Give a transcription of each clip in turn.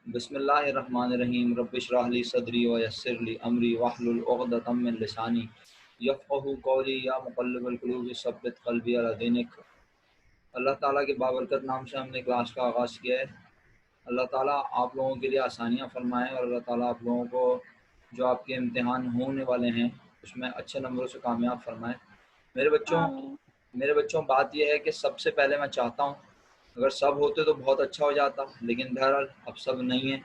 बिस्मिल्लाहिर्रहमानिर्रहीम रब्बिश्रह ली सदरी व यस्सिर ली अमरी वहलुल उक़दतम मिन लिसानी यफ़क़हू क़ौली या मुक़ल्लिबल क़ुलूब सब्बित क़ल्बी अला दीनिक। अल्लाह ताला के बाबरकत नाम से हमने क्लास का आगाज़ किया है। अल्लाह ताला आप लोगों के लिए आसानियाँ फरमाएँ और अल्लाह ताला आप लोगों को जो आपके इम्तिहान होने वाले हैं उसमें अच्छे नंबरों से कामयाब फरमाएँ। मेरे आमीन। बच्चों बात यह है कि सबसे पहले मैं चाहता हूँ अगर सब होते तो बहुत अच्छा हो जाता, लेकिन बहरहाल अब सब नहीं है,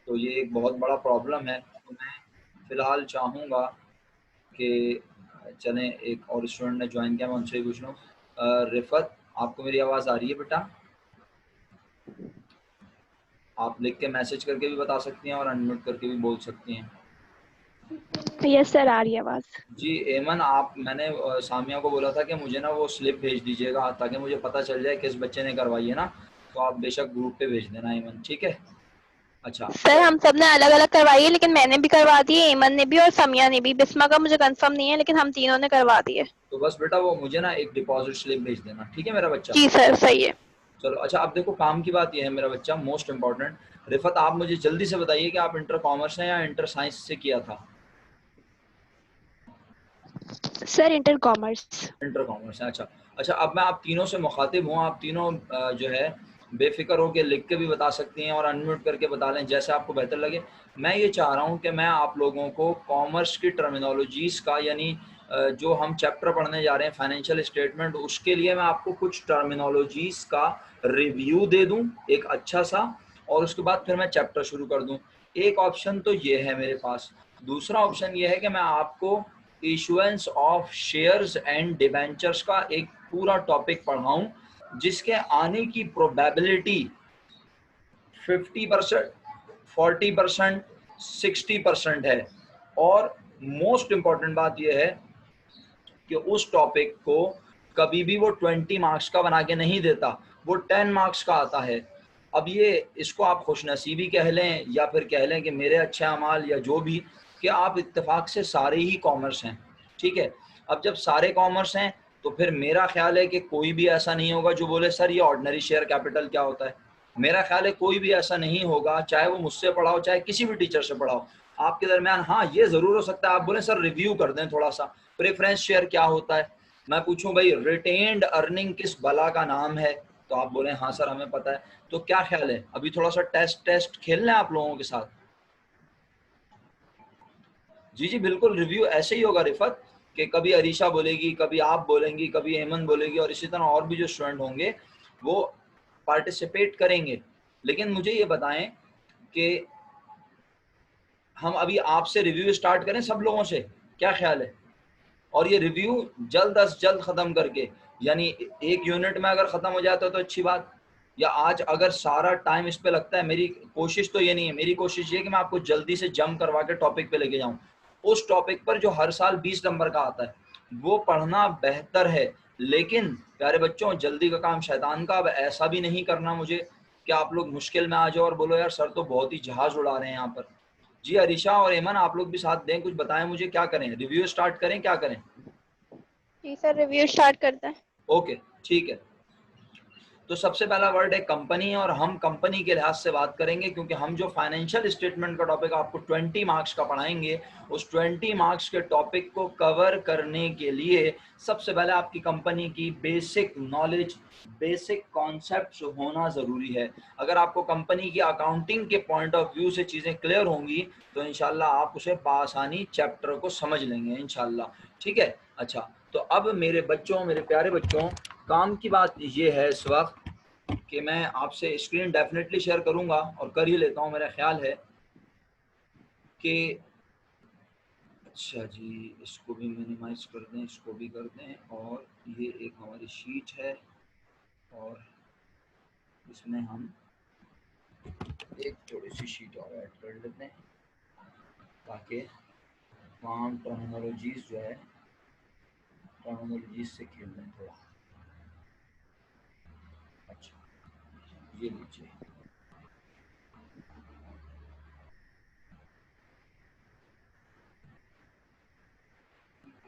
तो ये एक बहुत बड़ा प्रॉब्लम है। तो मैं फ़िलहाल चाहूँगा कि चलें एक और स्टूडेंट ने ज्वाइन किया, मैं उनसे ही पूछ लूँ। रिफ़त, आपको मेरी आवाज़ आ रही है बेटा? आप लिख के मैसेज करके भी बता सकती हैं और अनम्यूट करके भी बोल सकती हैं। यस सर, आ रही है आवाज़। जी एमन, मैंने सामिया को बोला था कि मुझे ना वो स्लिप भेज दीजिएगा ताकि मुझे पता चल जाए किस बच्चे ने करवाई है ना, तो आप बेशक ग्रुप पे भेज देना एमन, ठीक है? अच्छा सर हम सब ने अलग अलग करवाई है, लेकिन मैंने भी करवा दी है, एमन ने भी और समिया ने भी। बिस्मा का मुझे कंफर्म नहीं है, लेकिन हम तीनों ने करवा दी है। तो बस बेटा वो मुझे ना एक डिपॉजिट स्लिप भेज देना, ठीक है मेरा बच्चा? जी सर, सही है। चलो अच्छा, अब देखो काम की बात यह है मेरा बच्चा, मोस्ट इम्पॉर्टेंट। रिफत, आप मुझे जल्दी से बताइए कि आप इंटर कॉमर्स हैं या इंटर साइंस से किया था? Sir inter commerce. Inter commerce है, अच्छा अच्छा। अब मैं आप तीनों से मुखातिब हूँ, आप तीनों जो है बेफिक्र होकर लिख के भी बता सकती हैं और अनम्यूट करके बता लें, जैसे आपको बेहतर लगे। मैं ये चाह रहा हूँ कि मैं आप लोगों को कॉमर्स की टर्मिनोलॉजीज़ का, यानी जो हम चैप्टर पढ़ने जा रहे हैं फाइनेंशियल स्टेटमेंट, उसके लिए मैं आपको कुछ टर्मिनोलॉजीज़ का रिव्यू दे दूँ एक अच्छा सा, और उसके बाद फिर मैं चैप्टर शुरू कर दूँ। एक ऑप्शन तो ये है मेरे पास। दूसरा ऑप्शन ये है कि मैं आपको issuance of shares and debentures का एक पूरा टॉपिक पढ़ाऊं, जिसके आने की प्रोबेबिलिटी 50%, 40%, 60% है। और मोस्ट इम्पॉर्टेंट बात यह है कि उस टॉपिक को कभी भी वो 20 मार्क्स का बना के नहीं देता, वो 10 मार्क्स का आता है। अब ये इसको आप खुशनसीबी कह लें या फिर कह लें कि मेरे अच्छे अमाल या जो भी, कि आप इत्तेफाक से सारे ही कॉमर्स हैं, ठीक है? अब जब सारे कॉमर्स हैं तो फिर मेरा ख्याल है कि कोई भी ऐसा नहीं होगा जो बोले सर ये ऑर्डिनरी शेयर कैपिटल क्या होता है। मेरा ख्याल है कोई भी ऐसा नहीं होगा, चाहे वो मुझसे पढ़ा हो चाहे किसी भी टीचर से पढ़ा हो, आपके दरमियान। हाँ, ये ज़रूर हो सकता है आप बोलें सर रिव्यू कर दें थोड़ा सा, प्रेफरेंस शेयर क्या होता है। मैं पूछूं भाई रिटेन्ड अर्निंग किस बला का नाम है, तो आप बोले हाँ सर हमें पता है। तो क्या ख्याल है, अभी थोड़ा सा टेस्ट खेल लें आप लोगों के साथ? जी जी बिल्कुल, रिव्यू ऐसे ही होगा रिफत, कि कभी अरीशा बोलेगी, कभी आप बोलेंगी, कभी एमन बोलेगी, और इसी तरह और भी जो स्टूडेंट होंगे वो पार्टिसिपेट करेंगे। लेकिन मुझे ये बताएं कि हम अभी आपसे रिव्यू स्टार्ट करें सब लोगों से, क्या ख्याल है? और ये रिव्यू जल्द अज जल्द ख़त्म करके, यानी एक यूनिट में अगर ख़त्म हो जाता है तो अच्छी बात, या आज अगर सारा टाइम इस पे लगता है, मेरी कोशिश तो ये नहीं है, मेरी कोशिश ये है कि मैं आपको जल्दी से जंप करवा के टॉपिक पे लेके जाऊं, उस टॉपिक पर जो हर साल 20 नंबर का आता है वो पढ़ना बेहतर है। लेकिन प्यारे बच्चों, जल्दी का काम शैतान का। अब ऐसा भी नहीं करना मुझे कि आप लोग मुश्किल में आ जाओ और बोलो यार सर तो बहुत ही जहाज़ उड़ा रहे हैं यहाँ पर। जी अरीशा और एमन, आप लोग भी साथ दें, कुछ बताएं मुझे, क्या करें? रिव्यू स्टार्ट करें, क्या करें? जी सर, रिव्यू स्टार्ट करते हैं। ओके ठीक है। तो सबसे पहला वर्ड है कंपनी, और हम कंपनी के लिहाज से बात करेंगे, क्योंकि हम जो फाइनेंशियल स्टेटमेंट का टॉपिक आपको 20 मार्क्स का पढ़ाएंगे, उस 20 मार्क्स के टॉपिक को कवर करने के लिए सबसे पहले आपकी कंपनी की बेसिक नॉलेज, बेसिक कॉन्सेप्ट्स होना ज़रूरी है। अगर आपको कंपनी की अकाउंटिंग के पॉइंट ऑफ व्यू से चीज़ें क्लियर होंगी तो इंशाल्लाह आप उसे बआसानी चैप्टर को समझ लेंगे इंशाल्लाह, ठीक है? अच्छा, तो अब मेरे बच्चों, मेरे प्यारे बच्चों, काम की बात ये है इस वक्त कि मैं आपसे स्क्रीन डेफिनेटली शेयर करूंगा और कर ही लेता हूं, मेरा ख्याल है कि अच्छा जी, इसको भी मिनिमाइज कर दें, इसको भी कर दें, और ये एक हमारी शीट है और इसमें हम एक थोड़ी सी शीट और ऐड कर लेते हैं ताकि वहाँ हम टर्मिनोलॉजीज जो है टर्मिनोलॉजीज से खेल लें थोड़ा। अच्छा, ये लीजिए।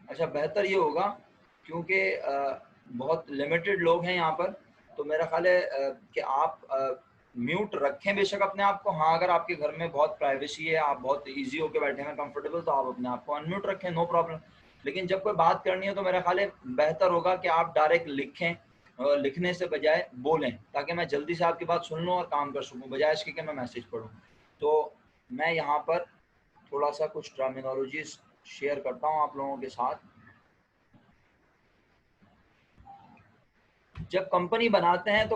अच्छा, बेहतर ये होगा क्योंकि बहुत लिमिटेड लोग हैं यहाँ पर, तो मेरा ख्याल है कि आप म्यूट रखें बेशक अपने आप को। हाँ, अगर आपके घर में बहुत प्राइवेसी है, आप बहुत इजी होकर बैठे हैं कंफर्टेबल, तो आप अपने आप को अनम्यूट रखें, नो प्रॉब्लम। लेकिन जब कोई बात करनी हो तो मेरा ख्याल है बेहतर होगा कि आप डायरेक्ट लिखें, और लिखने से बजाय बोलें, ताकि मैं जल्दी से आपकी बात सुन लूँ और काम कर सकूँ, बजाय इसके कि मैं मैसेज पढूं। तो मैं यहाँ पर थोड़ा सा कुछ टर्मिनोलॉजीज शेयर करता हूँ आप लोगों के साथ। जब कंपनी बनाते हैं तो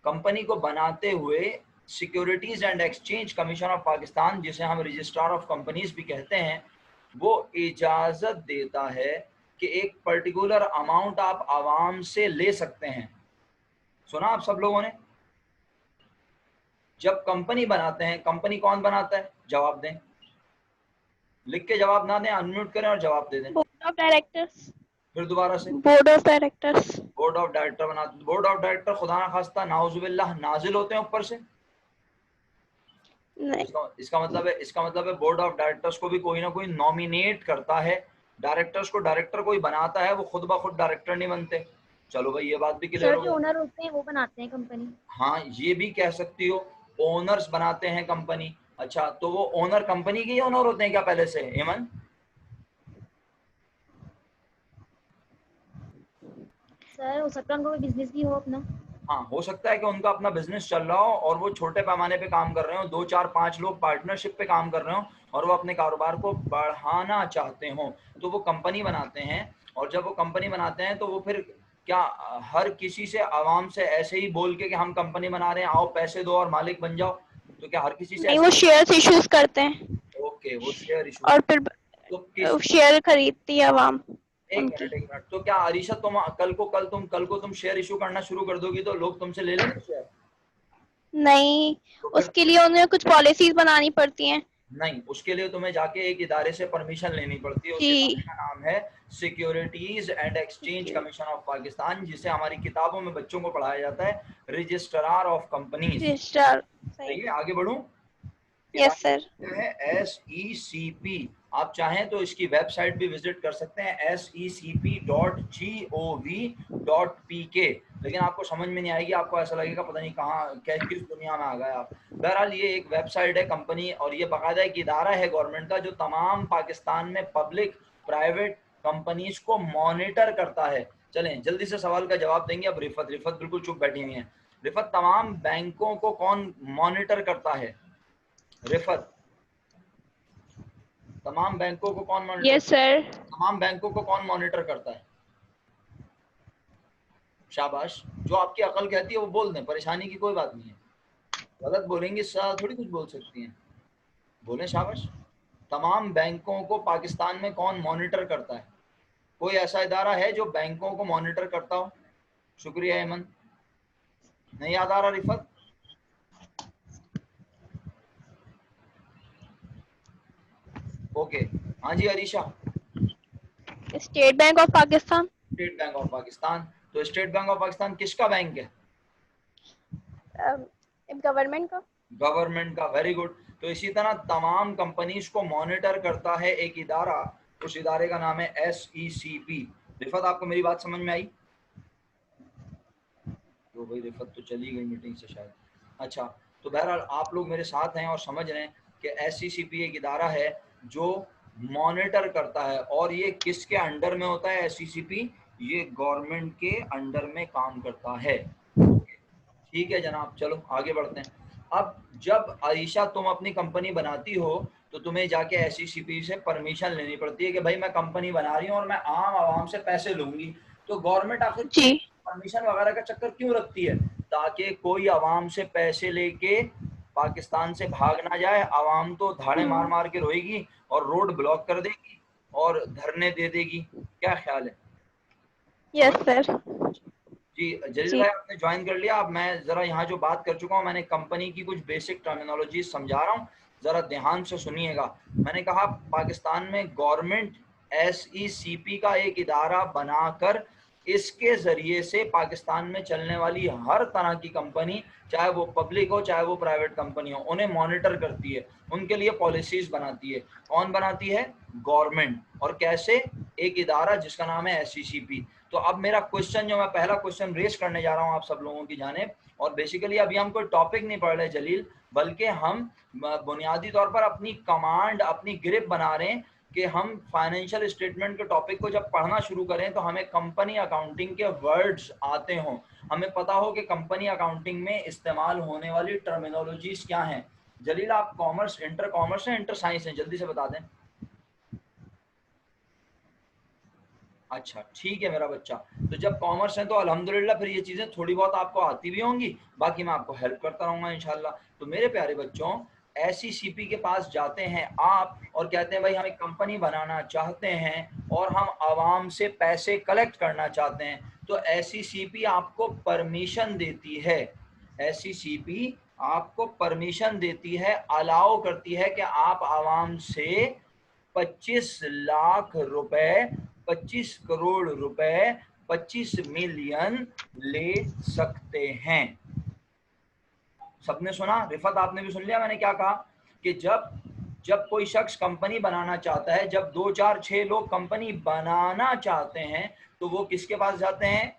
कंपनी को बनाते हुए securities and exchange commission of Pakistan, जिसे हम रजिस्ट्रार ऑफ कंपनीज भी कहते हैं, वो इजाजत देता है कि एक पर्टिकुलर अमाउंट आप आवाम से ले सकते हैं। सुना आप सब लोगों ने? जब कंपनी बनाते हैं, कंपनी कौन बनाता है? जवाब दें, लिख के जवाब ना दें, अनम्यूट करें और जवाब दे दें। Board of directors. फिर दोबारा से, board of directors. Board of director बनाते। बोर्ड ऑफ डायरेक्टर खुदा ना खास्ता नाउजुबिल्लाह नाजिल होते हैं ऊपर से? नहीं। इसका मतलब है बोर्ड ऑफ डायरेक्टर्स को भी कोई ना कोई नॉमिनेट करता है। डायरेक्टर्स को डायरेक्टर कोई बनाता है, वो खुद ब खुद डायरेक्टर नहीं बनते। चलो भाई, ये बात भी क्लियर सर हो जो गई। ओनर होते हैं वो बनाते हैं कंपनी। हाँ, ये भी कह सकती हो, ओनर्स बनाते हैं कंपनी। अच्छा, तो वो ओनर कंपनी के ही ओनर होते हैं क्या पहले से? हेमंत, सर हो सकता है उनको कोई बिजनेस भी हो अपना। हाँ, हो सकता है कि उनका अपना बिजनेस चल रहा हो और वो छोटे पैमाने पे काम कर रहे हो, 2 4 5 लोग पार्टनरशिप पे काम कर रहे हो और वो अपने कारोबार को बढ़ाना चाहते हो, तो वो कंपनी बनाते हैं। और जब वो कंपनी बनाते हैं तो वो फिर क्या हर किसी से, आवाम से ऐसे ही बोल के कि हम कंपनी बना रहे हैं, आओ पैसे दो और मालिक बन जाओ, तो क्या हर किसी से नहीं, वो शेयर्स इश्यूज करते हैं ओके, वो शेयर इशू। और फिर तो किस, शेयर खरीदती है आवाम एक उनकी। मिनट, तो क्या अरीशा तुम कल को तुम शेयर इशू करना शुरू कर दोगी तो लोग तुमसे ले लेंगे शेयर? नहीं, तो फिर उसके लिए उन्हें कुछ पॉलिसीज बनानी पड़ती हैं। नहीं, उसके लिए तुम्हें जाके एक इदारे से परमिशन लेनी पड़ती है। उस जी। इदारे का नाम है securities and exchange commission of Pakistan, जिसे हमारी किताबों में बच्चों को पढ़ाया जाता है रजिस्ट्रार ऑफ कंपनीज। रजिस्ट्रार। सही है, आगे बढ़ूं। Yes sir. है SECP। आप चाहें तो इसकी वेबसाइट भी विजिट कर सकते हैं, secp.gov.pk। लेकिन आपको समझ में नहीं आएगी, आपको ऐसा लगेगा पता नहीं कहाँ किस दुनिया में आ गए आप। बहरहाल ये एक वेबसाइट है कंपनी, और ये बाकायदा एक इदारा है गवर्नमेंट का जो तमाम पाकिस्तान में पब्लिक प्राइवेट कंपनीज को मॉनिटर करता है। चलें जल्दी से सवाल का जवाब देंगे अब। रिफत बिल्कुल चुप बैठी हुई है। रिफत, तमाम बैंकों को कौन मॉनिटर करता है? रिफत, तमाम बैंकों को कौन मॉनिटर? Yes sir. तमाम बैंकों को कौन मॉनिटर करता है? शाबाश, जो आपकी अकल कहती है वो बोल दें, परेशानी की कोई बात नहीं है। गलत बोलेंगे थोड़ी कुछ बोल सकती हैं, बोलें शाबाश। तमाम बैंकों को पाकिस्तान में कौन मॉनिटर करता है? कोई ऐसा इदारा है जो बैंकों को मॉनिटर करता हो? शुक्रिया हेमंत। नहीं याद आ रहा रिफत? ओके, हाँ जी Areesha. State bank of Pakistan. State bank of Pakistan. तो स्टेट बैंक ऑफ पाकिस्तान किसका बैंक है? गवर्नमेंट का। गवर्नमेंट का, वेरी गुड। तो इसी तरह तमाम कंपनीज को मॉनिटर करता है एक इदारा, उस इदारे का नाम है SECP। रिफत, आपको मेरी बात समझ में आई? तो भाई रिफत तो चली गई मीटिंग से शायद। अच्छा, तो बहरहाल आप लोग मेरे साथ हैं और समझ रहे हैं कि SECP एक इदारा है जो मॉनिटर करता है। और ये किसके अंडर में होता है SECP? ये गवर्नमेंट के अंडर में काम करता है। ठीक है जनाब, चलो आगे बढ़ते हैं। अब जब आयशा तुम अपनी कंपनी बनाती हो तो तुम्हें जाके SECP से परमिशन लेनी पड़ती है कि भाई मैं कंपनी बना रही हूँ और मैं आम आवाम से पैसे लूंगी। तो गवर्नमेंट आखिर जी। परमिशन वगैरह का चक्कर क्यों रखती है? ताकि कोई आवाम से पैसे लेके पाकिस्तान से भाग ना जाए। आवाम तो धाड़े मार मार के रोएगी और रोड ब्लॉक कर देगी और धरने दे देगी। क्या ख्याल है? Yes sir. जी जलील भाई, आपने ज्वाइन कर लिया। अब मैं जरा यहाँ जो बात कर चुका हूँ, मैंने कंपनी की कुछ बेसिक टर्मिनोलॉजी समझा रहा हूँ, जरा ध्यान से सुनिएगा। मैंने कहा पाकिस्तान में गवर्नमेंट SECP का एक इदारा बनाकर इसके जरिए से पाकिस्तान में चलने वाली हर तरह की कंपनी, चाहे वो पब्लिक हो चाहे वो प्राइवेट कंपनी हो, उन्हें मॉनिटर करती है, उनके लिए पॉलिसीज बनाती है। कौन बनाती है? गवर्नमेंट। और कैसे? एक इदारा जिसका नाम है SECP। तो अब मेरा क्वेश्चन, जो मैं पहला क्वेश्चन रेस करने जा रहा हूँ आप सब लोगों की जानिब, और बेसिकली अभी हम कोई टॉपिक नहीं पढ़ रहे जलील, बल्कि हम बुनियादी तौर पर अपनी कमांड, अपनी ग्रिप बना रहे हैं कि हम फाइनेंशियल स्टेटमेंट के टॉपिक को जब पढ़ना शुरू करें तो हमें कंपनी अकाउंटिंग के वर्ड्स आते हों, हमें पता हो कि कंपनी अकाउंटिंग में इस्तेमाल होने वाली टर्मिनोलॉजीज क्या हैं। जलील आप कॉमर्स, इंटर कॉमर्स है इंटर साइंस है, जल्दी से बता दें। अच्छा ठीक है मेरा बच्चा, तो जब कॉमर्स है तो अल्हम्दुलिल्लाह फिर ये चीज़ें थोड़ी बहुत आपको आती भी होंगी, बाकी मैं आपको हेल्प करता रहूँगा इंशाल्लाह। तो मेरे प्यारे बच्चों, SECP के पास जाते हैं आप और कहते हैं भाई हम एक कंपनी बनाना चाहते हैं और हम आवाम से पैसे कलेक्ट करना चाहते हैं, तो SECP आपको परमिशन देती है। SECP आपको परमिशन देती है, अलाउ करती है कि आप आवाम से 25 लाख रुपए, 25 करोड़ रुपए, 25 मिलियन ले सकते हैं। सबने सुना? रिफत आपने भी सुन लिया मैंने क्या कहा, कि जब कोई शख्स कंपनी बनाना चाहता है, जब 2 4 6 लोग कंपनी बनाना चाहते हैं, तो वो किसके पास जाते हैं?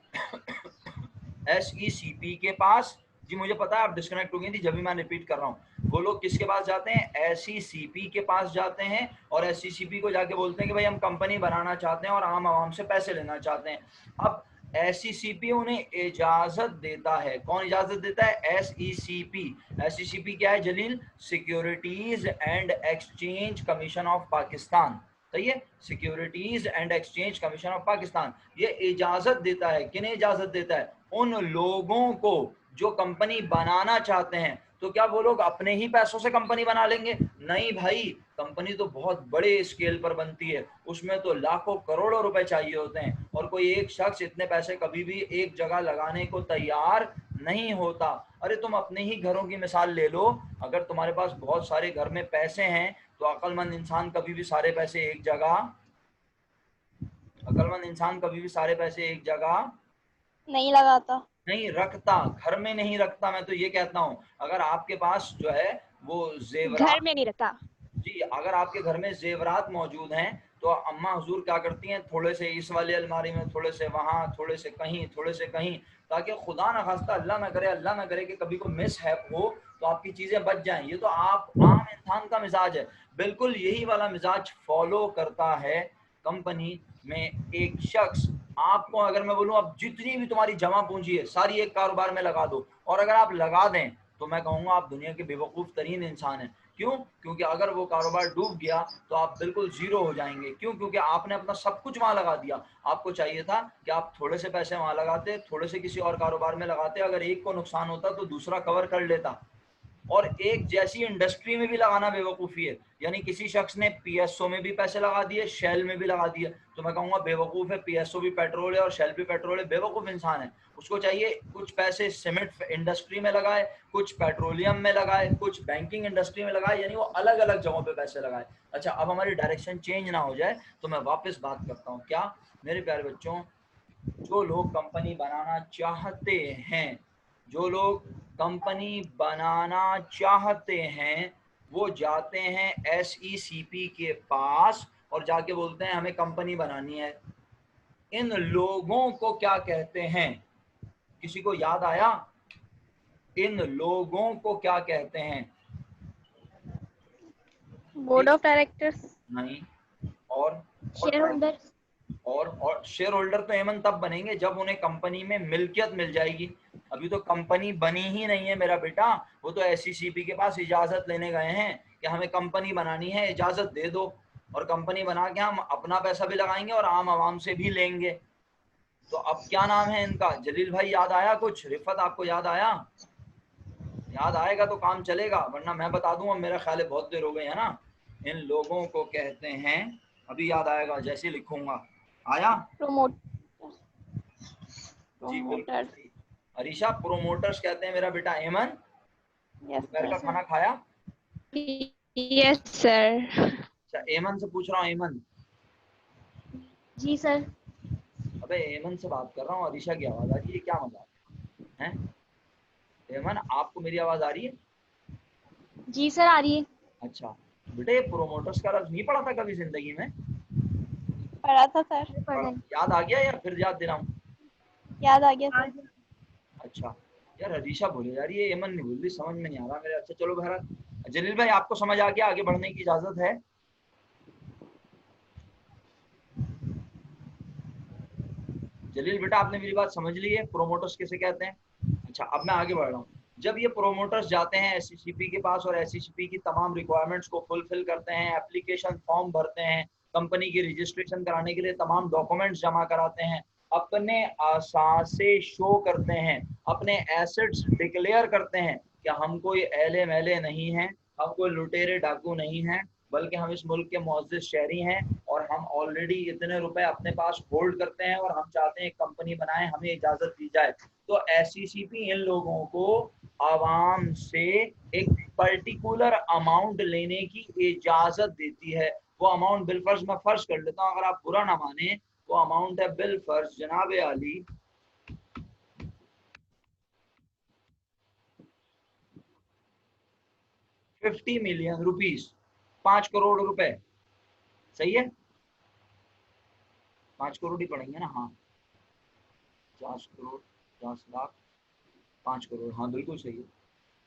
SECP के पास। जी मुझे पता है आप डिस्कनेक्ट हो गई थी, जब भी मैं रिपीट कर रहा हूँ। वो लोग किसके पास जाते हैं? SECP के पास जाते हैं और SECP को जाके बोलते हैं कि भाई हम कंपनी बनाना चाहते हैं और आम आवाम से पैसे लेना चाहते हैं। अब SECP उन्हें इजाजत देता है। कौन इजाजत देता है? SECP। SECP क्या है Jaleel? Securities and exchange commission of Pakistan. सही है, securities and exchange commission of Pakistan. ये इजाजत देता है, किन्हें इजाजत देता है? उन लोगों को जो कंपनी बनाना चाहते हैं। तो क्या वो लोग अपने ही पैसों से कंपनी बना लेंगे? नहीं भाई, कंपनी तो बहुत बड़े स्केल पर बनती है, उसमें तो लाखों करोड़ों रुपए चाहिए होते हैं, और कोई एक शख्स इतने पैसे कभी भी एक जगह लगाने को तैयार नहीं होता। अरे तुम अपने ही घरों की मिसाल ले लो, अगर तुम्हारे पास बहुत सारे घर में पैसे हैं तो अक्लमंद इंसान कभी भी सारे पैसे एक जगह, अक्लमंद इंसान कभी भी सारे पैसे एक जगह नहीं लगाता, नहीं रखता, घर में नहीं रखता। मैं तो ये कहता हूँ, अगर आपके पास जो है वो जेवरात, घर में नहीं रखता। जी अगर आपके घर में जेवरात मौजूद हैं तो अम्मा हुजूर क्या करती हैं, थोड़े से इस वाली अलमारी में, थोड़े से वहाँ, थोड़े से कहीं, थोड़े से कहीं, ताकि खुदा ना खास्ता, अल्लाह ना करे कि कभी कोई मिस हैप हो तो आपकी चीजें बच जाएं। ये तो आप आम इंसान का मिजाज है, बिल्कुल यही वाला मिजाज फॉलो करता है कंपनी में एक शख्स। आपको अगर मैं बोलूं अब जितनी भी तुम्हारी जमा पूंजी है सारी एक कारोबार में लगा दो, और अगर आप लगा दें तो मैं कहूंगा आप दुनिया के बेवकूफ तरीन इंसान हैं। क्यों? क्योंकि अगर वो कारोबार डूब गया तो आप बिल्कुल जीरो हो जाएंगे। क्यों? क्योंकि आपने अपना सब कुछ वहां लगा दिया। आपको चाहिए था कि आप थोड़े से पैसे वहां लगाते, थोड़े से किसी और कारोबार में लगाते, अगर एक को नुकसान होता तो दूसरा कवर कर लेता। और एक जैसी इंडस्ट्री में भी लगाना बेवकूफ़ी है, यानी किसी शख्स ने PSO में भी पैसे लगा दिए, शेल में भी लगा दिए, तो मैं कहूँगा बेवकूफ़ है। PSO भी पेट्रोल है और शेल भी पेट्रोल है, बेवकूफ़ इंसान है। उसको चाहिए कुछ पैसे सीमेंट इंडस्ट्री में लगाए, कुछ पेट्रोलियम में लगाए, कुछ बैंकिंग इंडस्ट्री में लगाए, यानी वो अलग अलग जगहों पे पैसे लगाए। अच्छा अब हमारी डायरेक्शन चेंज ना हो जाए तो मैं वापस बात करता हूँ। क्या मेरे प्यारे बच्चों, जो लोग कंपनी बनाना चाहते हैं, जो लोग कंपनी बनाना चाहते हैं, वो जाते हैं SECP के पास और जाके बोलते हैं हमें कंपनी बनानी है। इन लोगों को क्या कहते हैं? किसी को याद आया? इन लोगों को क्या कहते हैं? Board of directors. नहीं। और शेयर होल्डर। और शेयर होल्डर तो एमन तब बनेंगे जब उन्हें कंपनी में मिल्कियत मिल जाएगी। अभी तो कंपनी बनी ही नहीं है मेरा बेटा, वो तो SECP के पास इजाजत लेने गए हैं कि हमें कंपनी बनानी है, इजाजत दे दो, और कंपनी बना के हम अपना पैसा भी लगाएंगे और आम आवाम से भी लेंगे। तो अब क्या नाम है इनका? जलील भाई याद आया कुछ? रिफत आपको याद आया? याद आएगा तो काम चलेगा, वरना मैं बता दूंगा, मेरा ख्याल है बहुत देर हो गई है ना। इन लोगों को कहते हैं, अभी याद आएगा जैसे लिखूंगा। आया? जी बिल्कुल सही अरीशा, प्रोमोटर्स कहते हैं मेरा बेटा। एमन दोपहर का खाना खाया? Yes sir. अच्छा एमन से पूछ रहा हूँ। एमन जी सर। अबे अबे एमन से बात कर रहा हूँ, अरीशा की आवाज आ रही है, क्या मजाक है? एमन आपको मेरी आवाज आ रही है? जी सर आ रही है। अच्छा बेटे, प्रोमोटर्स का लफ्ज नहीं पढ़ा था कभी जिंदगी में? पढ़ा था सर। पढ़ रहे हैं। याद आ गया या फिर याद दिलाऊं? याद आ गया आ सर। गया। अच्छा यार, अरीशा बोले जा रही है, एमन नहीं बोल रही, समझ में नहीं आ रहा मेरे। अच्छा चलो बहरहाल, जलील भाई आपको समझ आ गया, आगे बढ़ने की इजाजत है? जलील बेटा आपने मेरी बात समझ ली है, प्रोमोटर्स किसे कहते हैं? अच्छा अब मैं आगे बढ़ रहा हूँ। जब ये प्रोमोटर्स जाते हैं एससीसीपी के पास और एससीसीपी की तमाम रिक्वायरमेंट्स को फुलफिल करते हैं, एप्लीकेशन फॉर्म भरते हैं, कंपनी की रजिस्ट्रेशन कराने के लिए तमाम डॉक्यूमेंट्स जमा कराते हैं, अपने असासे शो करते हैं, अपने एसेट्स डिक्लेयर करते हैं कि हम कोई एले मेले नहीं हैं, हम कोई लुटेरे डाकू नहीं हैं, बल्कि हम इस मुल्क के मुअज़्ज़िज़ शहरी हैं और हम ऑलरेडी इतने रुपए अपने पास होल्ड करते हैं और हम चाहते हैं एक कंपनी बनाएं, हमें इजाजत दी जाए। तो एससीसीपी इन लोगों को आवाम से एक पर्टिकुलर अमाउंट लेने की इजाजत देती है। वो अमाउंट बिलफर्ज मैं फर्ज कर लेता हूँ, अगर आप बुरा ना माने, वो अमाउंट है बिलफर्ज जनाब आली 50 मिलियन रुपीस, 5 करोड़ रुपए। सही है? 5 करोड़ ही पड़ेंगे ना? हाँ 50 करोड़, 50 लाख, 5 करोड़, हाँ बिल्कुल सही है।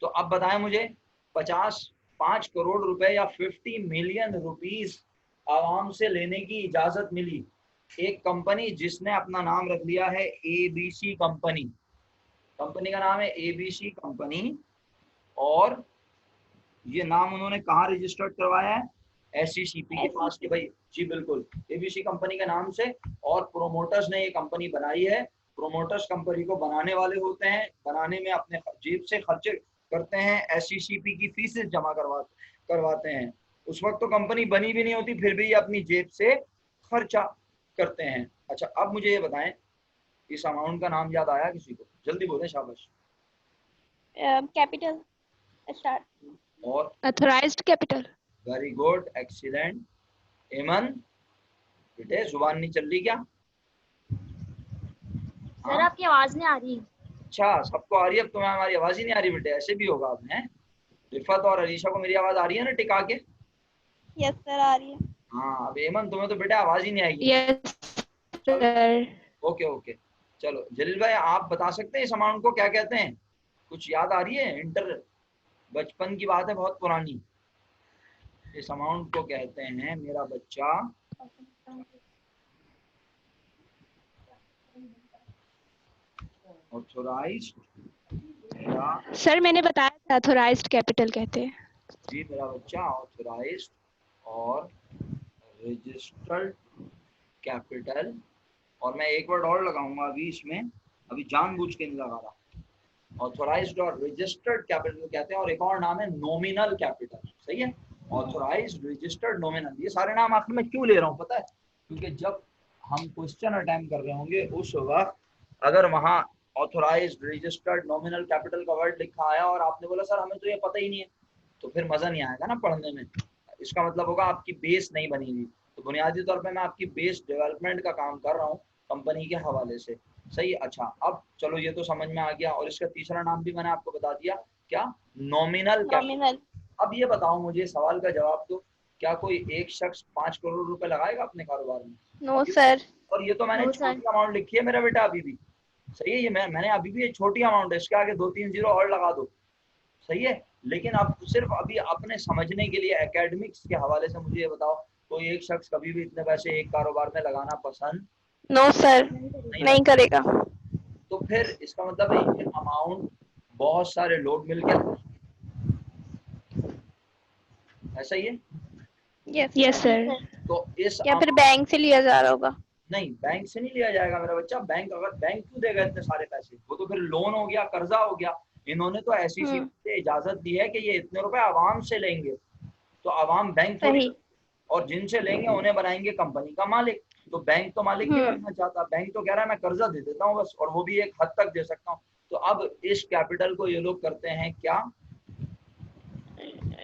तो अब बताएं मुझे, 5 करोड़ रुपए या 50 मिलियन रुपीस आवाम से लेने की इजाजत मिली एक कंपनी जिसने अपना नाम रख लिया है एबीसी कंपनी। कंपनी का नाम है एबीसी कंपनी और ये नाम उन्होंने कहाँ रजिस्टर्ड करवाया है? एससीसीपी के पास कि भाई जी बिल्कुल एबीसी कंपनी के नाम से। और प्रोमोटर्स ने ये कंपनी बनाई है। प्रोमोटर्स कंपनी को बनाने वाले होते हैं, बनाने में अपने जेब से खर्चे करते हैं, एससीसीपी की फीसें जमा करवाते हैं। उस वक्त तो कंपनी बनी भी नहीं होती, फिर भी ये अपनी जेब से खर्चा करते हैं। अच्छा अब मुझे ये बताएं, इस अमाउंट का नाम याद आया किसी को? जल्दी बोलें, शाबाश। Capital start. और authorised capital. Very good, excellent. Aiman बेटे जुबान नहीं चल रही क्या? सर आपकी आवाज नहीं आ रही। अच्छा सबको आ रही है, अब तुम्हें हमारी आवाज ही नहीं आ रही बेटे, ऐसे भी होगा अब? हैं रिफत और अलीशा को मेरी आवाज आ रही है ना टिका के? यस सर आ रही है। हाँ अब एमन तुम्हें तो बेटा आवाज ही नहीं आएगी। Yes sir. ओके ओके चलो जलील भाई आप बता सकते हैं इस अमाउंट को क्या कहते हैं? कुछ याद आ रही है? इंटर बचपन की बात है, बहुत पुरानी। इस अमाउंट को कहते हैं मेरा बच्चा ऑथोराइज्ड। सर मैंने बताया था ऑथराइज्ड कैपिटल कहते हैं। जी मेरा बच्चा ऑथोराइज्ड और रजिस्टर्ड कैपिटल। और मैं एक वर्ड और लगाऊंगा अभी इसमें, अभी जानबूझ के नहीं लगा रहा। ऑथोराइज्ड और रजिस्टर्ड कैपिटल कहते हैं, और एक और नाम है नॉमिनल कैपिटल। सही है? ऑथोराइज्ड, रजिस्टर्ड, नॉमिनल, ये सारे नाम आखिर में क्यों ले रहा हूँ पता है? क्योंकि जब हम क्वेश्चन अटेम्प्ट कर रहे होंगे उस वक्त अगर वहाँ ऑथोराइज्ड, रजिस्टर्ड, नॉमिनल कैपिटल का वर्ड लिखा आया और आपने बोला सर हमें तो ये पता ही नहीं है, तो फिर मजा नहीं आएगा ना पढ़ने में। इसका मतलब होगा आपकी बेस नहीं बनी हुई। तो बुनियादी तौर पे मैं आपकी बेस डेवलपमेंट का काम कर रहा हूँ कंपनी के हवाले से। सही। अच्छा अब चलो ये तो समझ में आ गया, और इसका तीसरा नाम भी मैंने आपको बता दिया, क्या? Nominal capital. अब ये बताओ मुझे, सवाल का जवाब दो, क्या कोई एक शख्स 5 करोड़ रुपए लगाएगा अपने कारोबार में? No sir. और ये तो मैंने नो छोटी सर। अमाउंट लिखी है मेरा बेटा अभी भी। सही है? ये मैंने अभी भी एक छोटी अमाउंट है, इसके आगे 2-3 जीरो और लगा दो। सही है? लेकिन आप सिर्फ अभी अपने समझने के लिए एकेडमिक्स के हवाले से मुझे ये बताओ, कोई एक शख्स कभी भी इतने पैसे एक कारोबार में लगाना पसंद नो सर नहीं करेगा। तो फिर इसका मतलब है ये अमाउंट बहुत सारे लोग मिलकर, ऐसा ही है? Yes sir. तो इस या फिर बैंक से लिया जा रहा होगा? नहीं, बैंक से नहीं लिया जाएगा मेरा बच्चा। बैंक क्यों देगा इतने सारे पैसे? वो तो फिर लोन हो गया, कर्जा हो गया। इन्होंने तो ऐसी से इजाजत दी है कि ये इतने रुपए आवाम से लेंगे, तो आवाम बैंक थोड़ी, और जिनसे लेंगे उन्हें बनाएंगे कंपनी का मालिक। तो बैंक तो मालिक नहीं बनना चाहता, बैंक तो कह रहा है मैं कर्जा दे देता हूँ बस, और वो भी एक हद तक दे सकता हूँ। तो अब इस कैपिटल को ये लोग करते हैं क्या?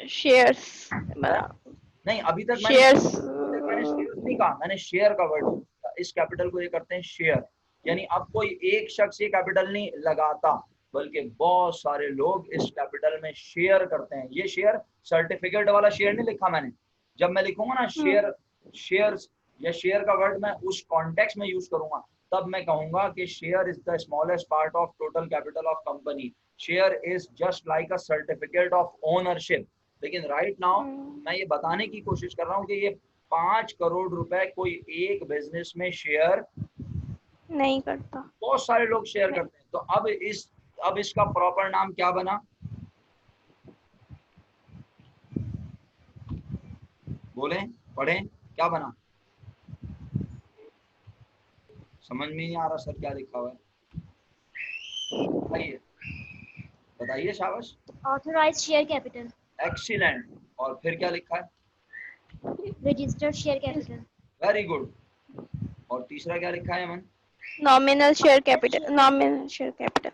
शेयर्स। नहीं अभी तक शेयर्स मैंने शेयर्स नहीं कहा, मैंने शेयर का वर्ड। इस कैपिटल को ये करते हैं शेयर। यानी अब कोई एक शख्स ये कैपिटल नहीं लगाता, बल्कि बहुत सारे लोग इस कैपिटल में शेयर करते हैं। ये शेयर सर्टिफिकेट वाला शेयर नहीं लिखा मैंने। जब मैं लिखूंगा ना शेयर, शेयर्स या शेयर का वर्ड मैं उस कॉन्टेक्स्ट में यूज करूंगा, तब मैं कहूंगा कि share is the smallest part of total capital of company, share is just like a certificate of ownership. लेकिन राइट नाउ मैं ये बताने की कोशिश कर रहा हूँ कि ये 5 करोड़ रुपए कोई एक बिजनेस में शेयर नहीं करता, बहुत सारे लोग शेयर करते हैं। तो अब इसका प्रॉपर नाम क्या बना? बोलें, पढ़ें, क्या बना? समझ में नहीं आ रहा सर क्या लिखा हुआ है, बताइए बताइए, शाबाश। Authorised share capital. एक्सीलेंट। और फिर क्या लिखा है? Registered share capital. Very good. और तीसरा क्या लिखा है Aman? Nominal share capital, nominal share capital.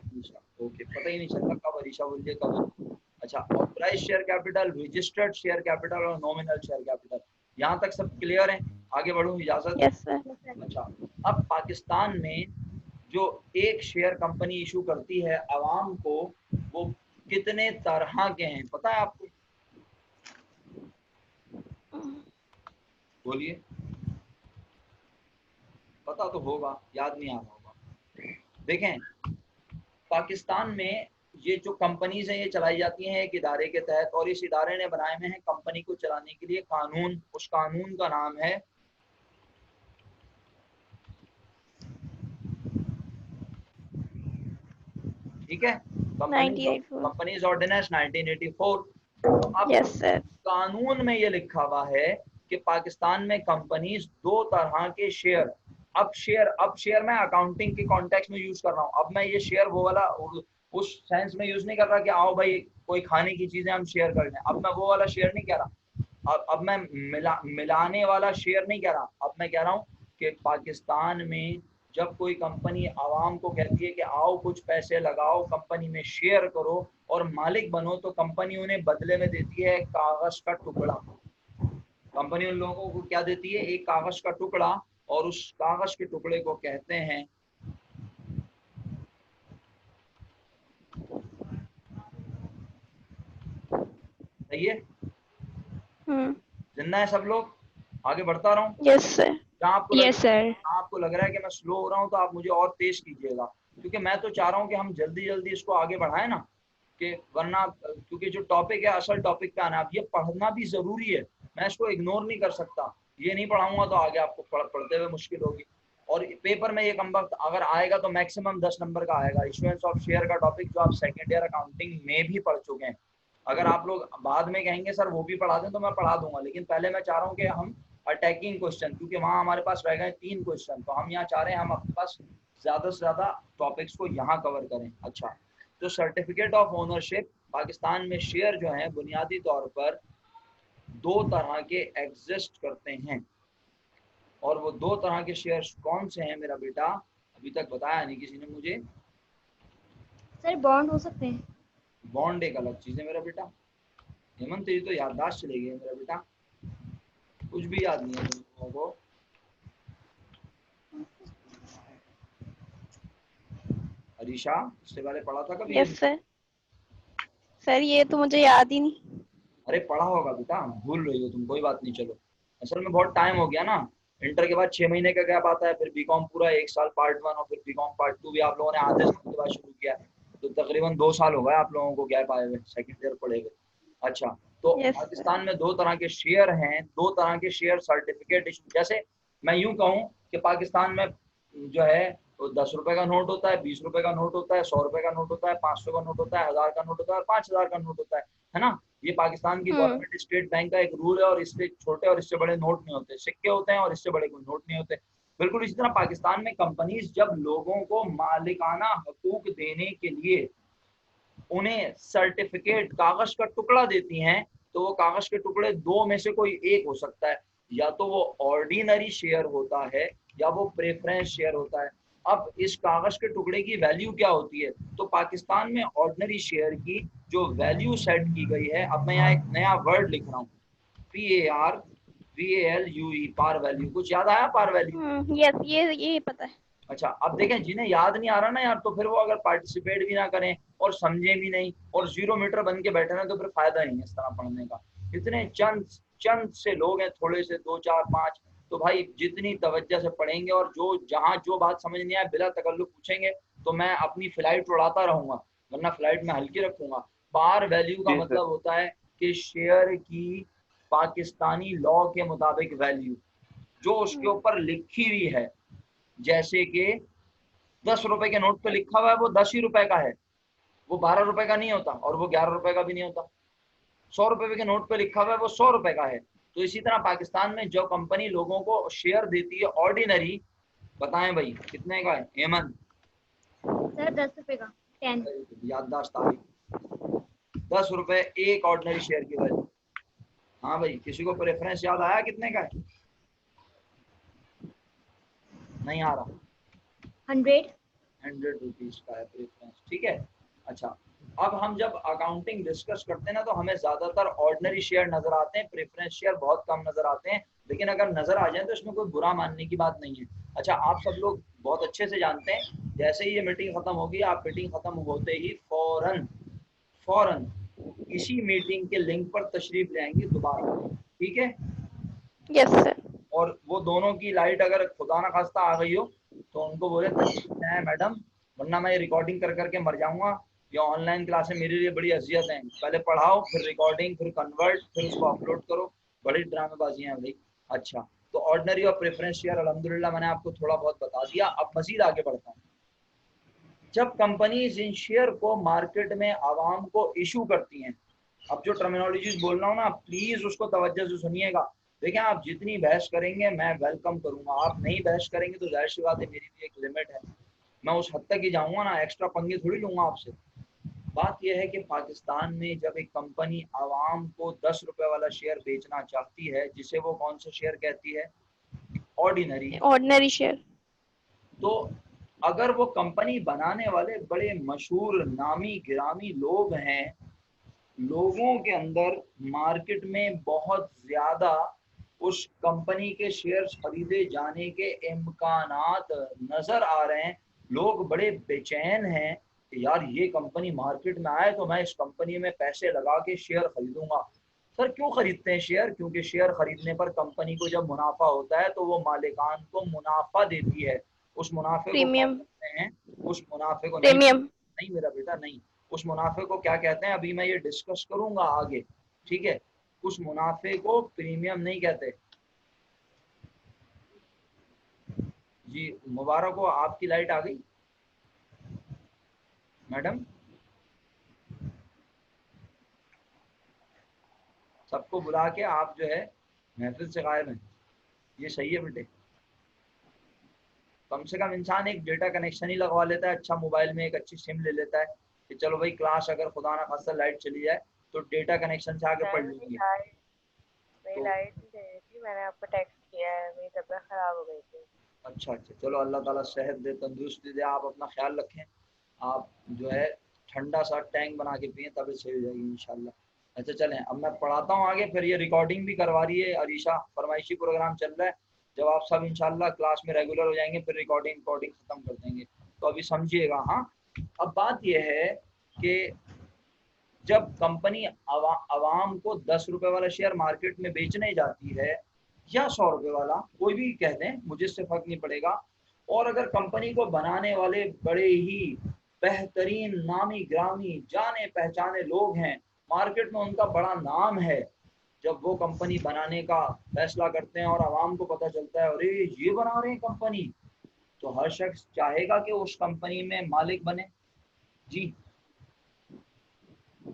Okay, पता ही नहीं चलता कब अरीशा बोल दिया कब। अच्छा, authorised share capital, registered share capital और नॉमिनल शेयर कैपिटल, यहाँ तक सब क्लियर है? आगे बढ़ूं, इजाजत? Yes sir. अच्छा, अब पाकिस्तान में जो एक शेयर कंपनी इशू करती है आवाम को, वो कितने तरह के हैं पता है आपको? बोलिए, पता तो होगा, याद नहीं आ रहा होगा। देखें, पाकिस्तान में ये जो कंपनीज हैं ये चलाई जाती हैं एक इदारे के तहत, और इस इदारे ने बनाए हुए हैं कंपनी को चलाने के लिए कानून। उस कानून का नाम है ठीक है, कंपनीज ऑर्डिनेंस 1984। अब यस सर। कानून में ये लिखा हुआ है कि पाकिस्तान में कंपनीज दो तरह के शेयर, अब शेयर मैं अकाउंटिंग के कॉन्टेक्स्ट में यूज कर रहा हूँ। अब मैं ये शेयर वो वाला उस सेंस में यूज नहीं कर रहा कि आओ भाई कोई खाने की चीजें हम शेयर कर लें। अब मैं वो वाला शेयर नहीं कह रहा। अब मैं मिलाने वाला शेयर नहीं कह रहा। अब मैं कह रहा हूँ कि पाकिस्तान में जब कोई कंपनी आवाम को कहती है कि आओ कुछ पैसे लगाओ कंपनी में शेयर करो और मालिक बनो, तो कंपनी उन्हें बदले में देती है कागज का टुकड़ा। कंपनी उन लोगों को क्या देती है? एक कागज का टुकड़ा, और उस कागज के टुकड़े को कहते हैं सही है? जिन्ना है सब लोग? आगे बढ़ता रहूं? Yes sir. जहाँ आपको आपको लग रहा है कि मैं स्लो हो रहा हूँ तो आप मुझे और तेज कीजिएगा, क्योंकि मैं तो चाह रहा हूँ कि हम जल्दी जल्दी इसको आगे बढ़ाएं ना, कि वरना क्योंकि जो टॉपिक है असल टॉपिक पे आना, अब ये पढ़ना भी जरूरी है, मैं इसको इग्नोर नहीं कर सकता। ये नहीं पढ़ाऊंगा तो आगे आपको पढ़ते हुए मुश्किल होगी। और पेपर में ये कम वक्त अगर आएगा तो मैक्सिमम 10 नंबर का आएगा, इशुएंस ऑफ शेयर का टॉपिक, जो आप सेकेंड ईयर अकाउंटिंग में भी पढ़ चुके हैं। अगर आप लोग बाद में कहेंगे सर वो भी पढ़ा दें तो मैं पढ़ा दूंगा, लेकिन पहले मैं चाह रहा हूँ कि हम अटैकिंग क्वेश्चन, क्योंकि वहाँ हमारे पास रह गए 3 क्वेश्चन, तो हम यहाँ चाह रहे हैं हम अपने पास ज्यादा से ज्यादा टॉपिक्स को यहाँ कवर करें। अच्छा, तो सर्टिफिकेट ऑफ ओनरशिप, पाकिस्तान में शेयर जो है बुनियादी तौर पर 2 तरह के एग्जिस्ट करते हैं, और वो 2 तरह के शेयर कौन से हैं मेरा बेटा? अभी तक बताया नहीं किसी ने मुझे। सर बॉन्ड हो सकते हैं। बॉन्ड एक अलग चीज है मेरा बेटा। हेमंत तेरी तो याददाश्त चली गई मेरा बेटा, कुछ भी याद नहीं है तुम लोगों को। अरीशा, इससे पहले पढ़ा था कभी? Yes sir. सर ये तो मुझे याद ही नहीं। अरे पढ़ा होगा बेटा, भूल रही हो तुम, कोई बात नहीं। चलो, असल में बहुत टाइम हो गया ना, इंटर के बाद 6 महीने का गैप आता है, फिर बीकॉम पूरा 1 साल पार्ट 1 और फिर बीकॉम पार्ट 2 भी आप लोगों ने आधे साल के बाद शुरू किया, तो तकरीबन 2 साल हो गए आप लोगों को गैप आए हुए, सेकंड ईयर पढ़े हुए। अच्छा, तो पाकिस्तान में 2 तरह के शेयर हैं, 2 तरह के शेयर सर्टिफिकेट इशू। जैसे मैं यूं कहूं कि पाकिस्तान में जो है तो 10 रुपए का नोट होता है, 20 रुपए का नोट होता है, 100 रुपए का नोट होता है, 500 का नोट होता है, 1000 का नोट होता है और 5000 का नोट होता है ना? ये पाकिस्तान की गवर्नमेंट स्टेट बैंक का एक रूल है, और इससे छोटे और इससे बड़े नोट नहीं होते, सिक्के होते हैं और इससे बड़े कोई नोट नहीं होते। बिल्कुल इसी तरह पाकिस्तान में कंपनीज जब लोगों को मालिकाना हकूक देने के लिए उन्हें सर्टिफिकेट कागज का टुकड़ा देती हैं, तो वो कागज के टुकड़े 2 में से कोई एक हो सकता है, या तो वो ऑर्डिनरी शेयर होता है या वो प्रेफरेंस शेयर होता है। अब इस कागज के टुकड़े की वैल्यू क्या होती है? तो पाकिस्तान में ऑर्डिनरी शेयर की जो वैल्यू सेट की गई है, अब मैं यहाँ एक नया वर्ड लिख रहा हूँ, PARVALUE, पार वैल्यू। कुछ याद आया पार वैल्यू? यस, ये पता है। अच्छा, अब देखें जिन्हें याद नहीं आ रहा ना यार, तो फिर वो अगर पार्टिसिपेट भी ना करें और समझे भी नहीं और 0 मीटर बन के बैठे ना, तो फिर फायदा नहीं है इस तरह पढ़ने का। इतने चंद चंद से लोग हैं, थोड़े से 2 4 5, तो भाई जितनी तवज्जो से पढ़ेंगे और जो जहाँ जो बात समझ नहीं आए बिला तकल्लुफ पूछेंगे, तो मैं अपनी फ्लाइट उड़ाता रहूंगा, वरना फ्लाइट में हल्की रखूंगा। पार वैल्यू का जी सर। मतलब होता है कि शेयर की पाकिस्तानी लॉ के मुताबिक वैल्यू जो उसके ऊपर लिखी हुई है। जैसे कि 10 रुपए के नोट पे लिखा हुआ है वो 10 ही रुपए का है, वो 12 रुपए का नहीं होता और वो 11 रुपए का भी नहीं होता। 100 रुपए के नोट पे लिखा हुआ है वो 100 रुपए का है। तो इसी तरह पाकिस्तान में जो कंपनी लोगों को शेयर देती है ऑर्डिनरी, बताएं भाई कितने का है एमन? सर 10 रुपए का 10। याददाश्त आ गई। 10 रुपए एक ऑर्डिनरी शेयर की वैल्यू। हाँ भाई, किसी को प्रेफरेंस याद आया कितने का है? नहीं आ रहा। 100। 100 रुपीज का है प्रेफरेंस, ठीक है। अच्छा, अब हम जब अकाउंटिंग डिस्कस करते हैं ना, तो हमें ज्यादातर ऑर्डिनरी शेयर नजर आते हैं, प्रेफरेंस शेयर बहुत कम नजर आते हैं। लेकिन अगर नजर आ जाए तो इसमें कोई बुरा मानने की बात नहीं है। अच्छा, आप सब लोग बहुत अच्छे से जानते हैं, जैसे ही ये मीटिंग खत्म होगी, आप मीटिंग खत्म होते ही फौरन फौरन इसी मीटिंग के लिंक पर तशरीफ ले आएंगे दोबारा, ठीक है। Yes sir. और वो दोनों की लाइट अगर खुदा ना खास्ता आ गई हो, तो उनको बोले तशरीफ है मैडम, वरना मैं रिकॉर्डिंग कर करके मर जाऊंगा। या ऑनलाइन क्लासें मेरे लिए बड़ी अजियत हैं, पहले पढ़ाओ फिर रिकॉर्डिंग फिर कन्वर्ट फिर उसको अपलोड करो, बड़ी ड्रामेबाजी हैं भाई। अच्छा, तो ऑर्डिनरी और प्रेफरेंस शेयर अल्हम्दुलिल्लाह मैंने आपको थोड़ा बहुत बता दिया। अब मजीद आगे बढ़ता हूँ। जब कंपनीज इन शेयर को मार्केट में आवाम को इशू करती हैं, अब जो टर्मिनोलॉजीज बोल रहा हूँ ना, प्लीज उसको तवज्जो से सुनिएगा। देखिए, आप जितनी बहस करेंगे मैं वेलकम करूंगा, आप नहीं बहस करेंगे तो जाहिर सी बात है मेरी भी एक लिमिट है, मैं उस हद तक ही जाऊंगा ना, एक्स्ट्रा पंगे थोड़ी लूंगा आपसे। बात यह है कि पाकिस्तान में जब एक कंपनी आवाम को 10 रुपए वाला शेयर बेचना चाहती है, जिसे वो कौन सा शेयर कहती है? ऑर्डिनरी। Ordinary share. तो अगर वो कंपनी बनाने वाले बड़े मशहूर नामी गिरामी लोग हैं, लोगों के अंदर मार्केट में बहुत ज्यादा उस कंपनी के शेयर्स खरीदे जाने के इम्कानात नजर आ रहे हैं, लोग बड़े बेचैन हैं कि यार ये कंपनी मार्केट में आए तो मैं इस कंपनी में पैसे लगा के शेयर खरीदूंगा। सर क्यों खरीदते हैं शेयर? क्योंकि शेयर खरीदने पर कंपनी को जब मुनाफा होता है तो वो मालिकान को मुनाफा देती है। उस मुनाफे को क्या प्रीमियम। कहते हैं? उस मुनाफे को नहीं, प्रीमियम। नहीं मेरा बेटा नहीं, उस मुनाफे को क्या कहते हैं अभी मैं ये डिस्कस करूंगा आगे, ठीक है। उस मुनाफे को प्रीमियम नहीं कहते। जी मुबारक हो, आपकी लाइट आ गई मैडम। सबको बुला के आप जो है महफिल से गायब हैं, ये सही है बेटे। कम से कम इंसान एक डेटा कनेक्शन ही लगवा लेता है, अच्छा मोबाइल में एक अच्छी सिम ले लेता है कि चलो भाई क्लास अगर खुदा ना खास्ता लाइट चली जाए तो डेटा कनेक्शन से आगे पढ़ लेंगे। मेरी लाइट नहीं गई थी, मैंने आपको टेक्स्ट किया है, मेरी तबीयत खराब हो गई थी। अच्छा अच्छा, चलो अल्लाह ताला सेहत दे, तंदुरुस्ती दे, आप अपना ख्याल रखें। आप जो है ठंडा सा टैंक बना के पिए, तबीयत सही हो जाएगी इंशाल्लाह। अच्छा चलें, अब मैं पढ़ाता हूँ आगे, फिर ये रिकॉर्डिंग भी करवा रही है अरीशा, फरमाइशी प्रोग्राम चल रहा है। जब आप सब इंशाल्लाह क्लास में रेगुलर हो जाएंगे फिर रिकॉर्डिंग खत्म कर देंगे। तो अभी समझिएगा। हाँ, अब बात यह है कि जब कंपनी आवाम को 10 रुपए वाला शेयर मार्केट में बेचने जाती है, या 100 रुपए वाला, कोई भी कह दें, मुझे इससे फर्क नहीं पड़ेगा, और अगर कंपनी को बनाने वाले बड़े ही बेहतरीन नामी ग्रामी जाने पहचाने लोग हैं, मार्केट में उनका बड़ा नाम है, जब वो कंपनी बनाने का फैसला करते हैं और आवाम को पता चलता है अरे ये बना रहे हैं कंपनी, तो हर शख्स चाहेगा कि उस कंपनी में मालिक बने। जी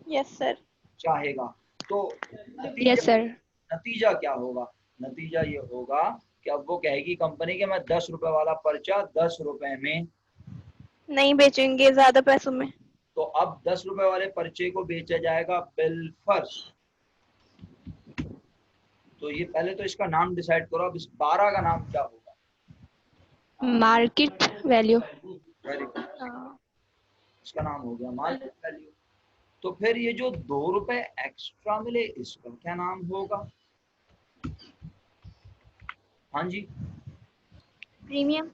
यस सर। चाहेगा। तो यस सर। नतीजा क्या होगा? नतीजा ये होगा कि अब वो कहेगी कंपनी के मैं 10 रुपए वाला पर्चा 10 रुपए में नहीं बेचेंगे ज्यादा पैसों में। तो अब 10 रुपए वाले पर्चे को बेचा जाएगा बिलफर्ज। तो ये पहले तो इसका नाम डिसाइड करो, अब इस 12 का नाम क्या होगा? Market value. वेरी गुड, इसका नाम हो गया मार्केट वैल्यू। तो फिर ये जो 2 रुपए एक्स्ट्रा मिले इसका क्या नाम होगा? हाँ जी, premium.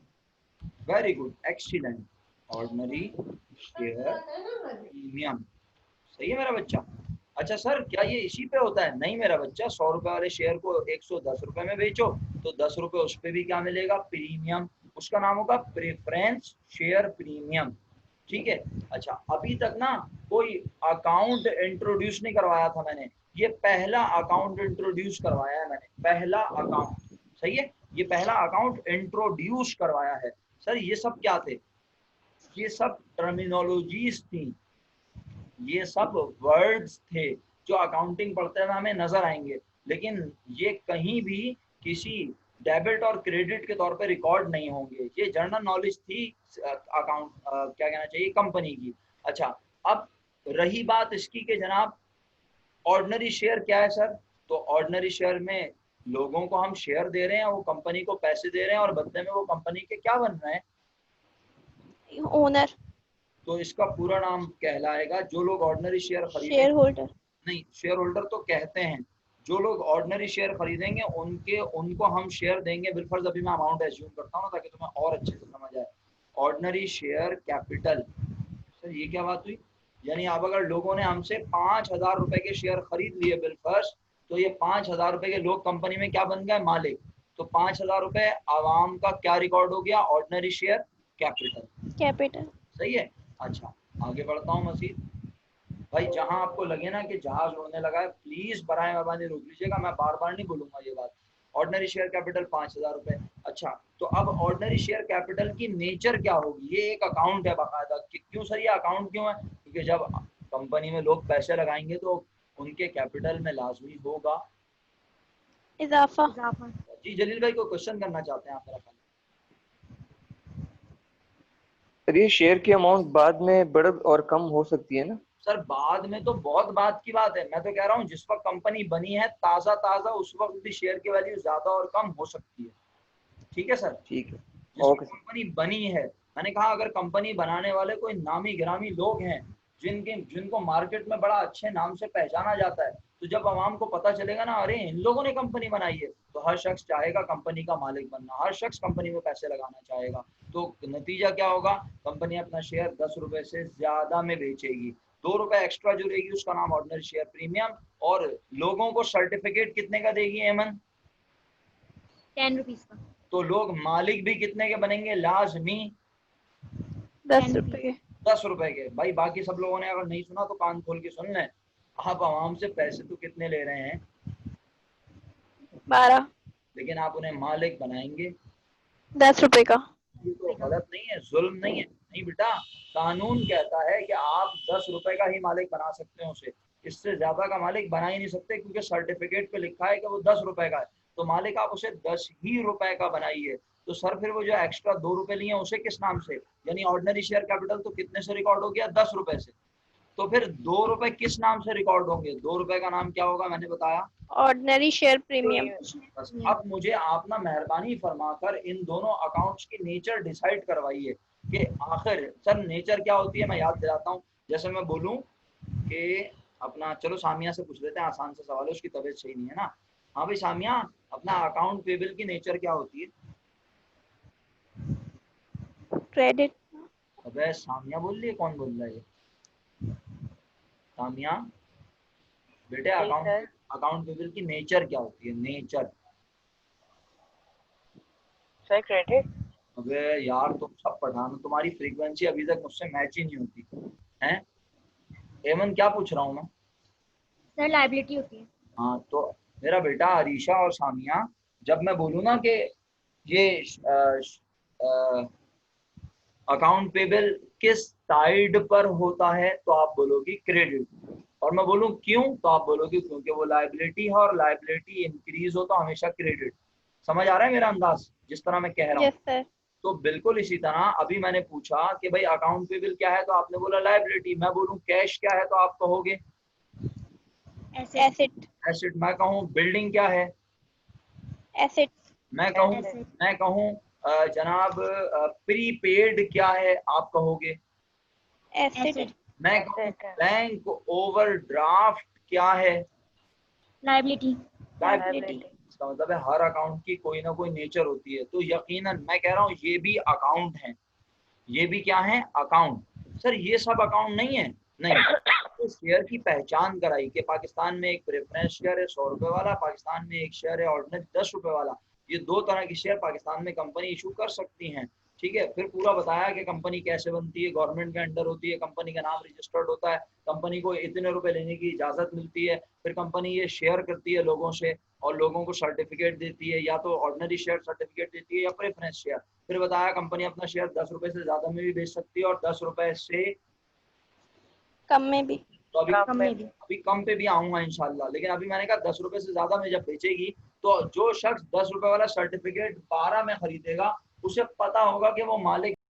Very good, excellent, ordinary share premium. सही है मेरा बच्चा। अच्छा सर क्या ये इसी पे होता है? नहीं मेरा बच्चा, 100 रुपए वाले शेयर को 110 रुपए में बेचो तो 10 रुपए उस पे भी क्या मिलेगा? प्रीमियम। उसका नाम होगा प्रेफरेंस शेयर प्रीमियम। ठीक है। अच्छा अभी तक ना कोई अकाउंट इंट्रोड्यूस नहीं करवाया था मैंने, ये पहला अकाउंट इंट्रोड्यूस करवाया है मैंने, पहला अकाउंट। सही है, ये पहला अकाउंट इंट्रोड्यूस करवाया है। सर ये सब क्या थे? ये सब टर्मिनोलॉजीज थी, ये सब वर्ड्स थे जो अकाउंटिंग पढ़ते हुए हमें नजर आएंगे, लेकिन ये कहीं भी किसी डेबिट और क्रेडिट के तौर पे रिकॉर्ड नहीं होंगे। ये जनरल नॉलेज थी अकाउंट क्या कहना चाहिए, कंपनी की। अच्छा अब रही बात इसकी कि जनाब ऑर्डिनरी शेयर क्या है सर? तो ऑर्डिनरी शेयर में लोगों को हम शेयर दे रहे हैं, वो कंपनी को पैसे दे रहे हैं और बदले में वो कंपनी के क्या बन रहे हैं? ओनर, तो इसका पूरा नाम कहलाएगा, जो लोग ऑर्डिनरी शेयर खरीदेंगे, शेयर होल्डर। नहीं शेयर होल्डर तो कहते हैं, जो लोग ऑर्डिनरी शेयर खरीदेंगे उनको हम शेयर देंगे। बिलफर्ज अभी मैं अमाउंट एज्यूम करता हूँ ना ताकि तुम्हें और अच्छे से समझ आए। ऑर्डिनरी शेयर कैपिटल, सर ये क्या बात हुई? यानी अब अगर लोगों ने हमसे 5,000 रुपए के शेयर खरीद लिए बिलफर्ज, तो ये 5,000 रुपए के लोग कंपनी में क्या बन गए? मालिक। तो 5,000 रुपए आवाम का क्या रिकॉर्ड हो गया? Ordinary share capital. सही है। अच्छा आगे बढ़ता हूँ मजीद। भाई जहां आपको लगे ना कि जहाज उड़ने लगा है, प्लीज बराए मेहरबानी रोक लीजिएगा, मैं बार बार नहीं बोलूंगा ये बात। ऑर्डिनरी शेयर कैपिटल 5,000 रुपए। अच्छा तो अब ऑर्डिनरी शेयर कैपिटल की नेचर क्या होगी? ये एक अकाउंट है बाकायदा। क्यों सर ये अकाउंट क्यों है? क्योंकि जब कंपनी में लोग पैसे लगाएंगे तो उनके कैपिटल में लाजमी होगा इजाफा। जी जलील भाई को क्वेश्चन करना चाहते हैं आप मेरा? सर ये शेयर की अमाउंट बाद में बढ़ और कम हो सकती है ना? सर बाद में तो बहुत बात की बात है, मैं तो कह रहा हूँ जिस वक्त कंपनी बनी है ताजा ताजा, उस वक्त भी शेयर की वैल्यू ज्यादा और कम हो सकती है। ठीक है सर, ठीक है, जिस ओके सर। कंपनी बनी है, मैंने कहा अगर कंपनी बनाने वाले कोई नामी गिरामी लोग हैं जिनको मार्केट में बड़ा अच्छे नाम से पहचाना जाता है, तो जब आवाम को पता चलेगा ना अरे इन लोगों ने कंपनी बनाई है, तो हर शख्स चाहेगा कंपनी का मालिक बनना, हर शख्स कंपनी में पैसे लगाना चाहेगा। तो नतीजा क्या होगा? कंपनी अपना शेयर 10 रुपए से ज्यादा में बेचेगी, 2 रुपए एक्स्ट्रा जो रहेगी उसका नाम ऑर्डिनरी शेयर प्रीमियम। और लोगों को सर्टिफिकेट कितने का देगी एमन? 10 रुपीज का। तो लोग मालिक भी कितने के बनेंगे? लाजमी 10 रुपए। 10 रुपए के। भाई बाकी सब लोगों ने अगर नहीं सुना तो कान खोल के सुन लें। आप आवाम से पैसे तो कितने ले रहे हैं? 12। लेकिन आप उन्हें मालिक बनाएंगे 10 रुपए का। ये तो गलत नहीं है, जुल्म नहीं है। नहीं बेटा, कानून कहता है कि आप 10 रुपए का ही मालिक बना सकते हैं उसे, इससे ज्यादा का मालिक बना ही नहीं सकते, क्योंकि सर्टिफिकेट पे लिखा है कि वो 10 रुपए का है। तो मालिक आप उसे 10 ही रुपए का बनाइए। तो सर फिर वो जो एक्स्ट्रा 2 रुपए लिए उसे किस नाम से, यानी ऑर्डिनरी शेयर कैपिटल तो कितने से रिकॉर्ड हो गया? 10 रुपए से। तो फिर 2 रुपए किस नाम से रिकॉर्ड होंगे? 2 रुपए का नाम क्या होगा? मैंने बताया ऑर्डिनरी शेयर प्रीमियम। बस। अब मुझे आप ना मेहरबानी फरमाकर इन दोनों अकाउंट्स की नेचर डिसाइड करवाइए कि आखिर सर नेचर क्या होती है। मैं याद दिलाता हूँ, जैसे मैं बोलूँ कि अपना, चलो सामिया से पूछ लेते हैं, आसान सा सवाल है, उसकी तबीयत सही नहीं है ना। हाँ भाई सामिया, अपना अकाउंट पेबल की नेचर क्या होती है? क्रेडिट। अबे सामिया बोल रही है, कौन बोल रहा है ये? सामिया बेटे, अकाउंट पेबल की नेचर क्या होती है? Nature sir credit. अबे यार तुम सब पठान, तुम्हारी फ्रीक्वेंसी अभी तक मुझसे मैच ही नहीं होती है। एमन क्या पूछ रहा हूँ मैं? सर लायबिलिटी होती है। हाँ तो मेरा बेटा अरीशा और सामिया, जब मैं बोलूँ ना कि ये अकाउंट पेबल किस साइड पर होता है, तो आप बोलोगी क्रेडिट। और मैं बोलूँ क्यों, तो आप बोलोगे क्योंकि वो लायबिलिटी है और लायबिलिटी इंक्रीज हो तो हमेशा क्रेडिट। समझ आ रहा है मेरा अंदाज जिस तरह मैं कह रहा हूँ? Yes sir. तो बिल्कुल इसी तरह अभी मैंने पूछा कि भाई अकाउंट पेबल क्या है, तो आपने बोला लायबिलिटी। मैं बोलूँ कैश क्या है, तो आप कहोगे एसेट। एसेट। मैं कहूँ बिल्डिंग क्या है, एसेट। मैं कहूँ जनाब प्रीपेड क्या है, आप कहोगे एसेट। मैं कहूँ बैंक ओवरड्राफ्ट क्या है, लायबिलिटी। इसका मतलब है हर अकाउंट की कोई ना कोई नेचर होती है। तो यकीनन मैं कह रहा हूँ ये भी अकाउंट है, ये भी क्या है, अकाउंट। सर ये सब अकाउंट नहीं है, नहीं। तो शेयर की पहचान कराई कि पाकिस्तान में एक प्रेफरेंस शेयर है 100 रुपए वाला, पाकिस्तान में एक शेयर है ऑर्डिनरी 10 रुपए वाला। ये दो तरह की शेयर पाकिस्तान में कंपनी इशू कर सकती हैं, ठीक है। फिर पूरा बताया कि कंपनी कैसे बनती है, गवर्नमेंट के अंडर होती है, कंपनी का नाम रजिस्टर्ड होता है, कंपनी को इतने रुपए लेने की इजाजत मिलती है, फिर कंपनी ये शेयर करती है लोगों से और लोगों को सर्टिफिकेट देती है, या तो ऑर्डिनरी शेयर सर्टिफिकेट देती है या प्रेफरेंस शेयर। फिर बताया कंपनी अपना शेयर 10 रुपए से ज्यादा में भी बेच सकती है और 10 रुपए से कम में भी। तो अभी कम में भी। अभी कम पे भी आऊंगा इंशाल्लाह, लेकिन अभी मैंने कहा 10 रुपए से ज्यादा में जब बेचेगी तो जो शख्स 10 रुपए वाला सर्टिफिकेट 12 में खरीदेगा उसे पता होगा कि वो मालिक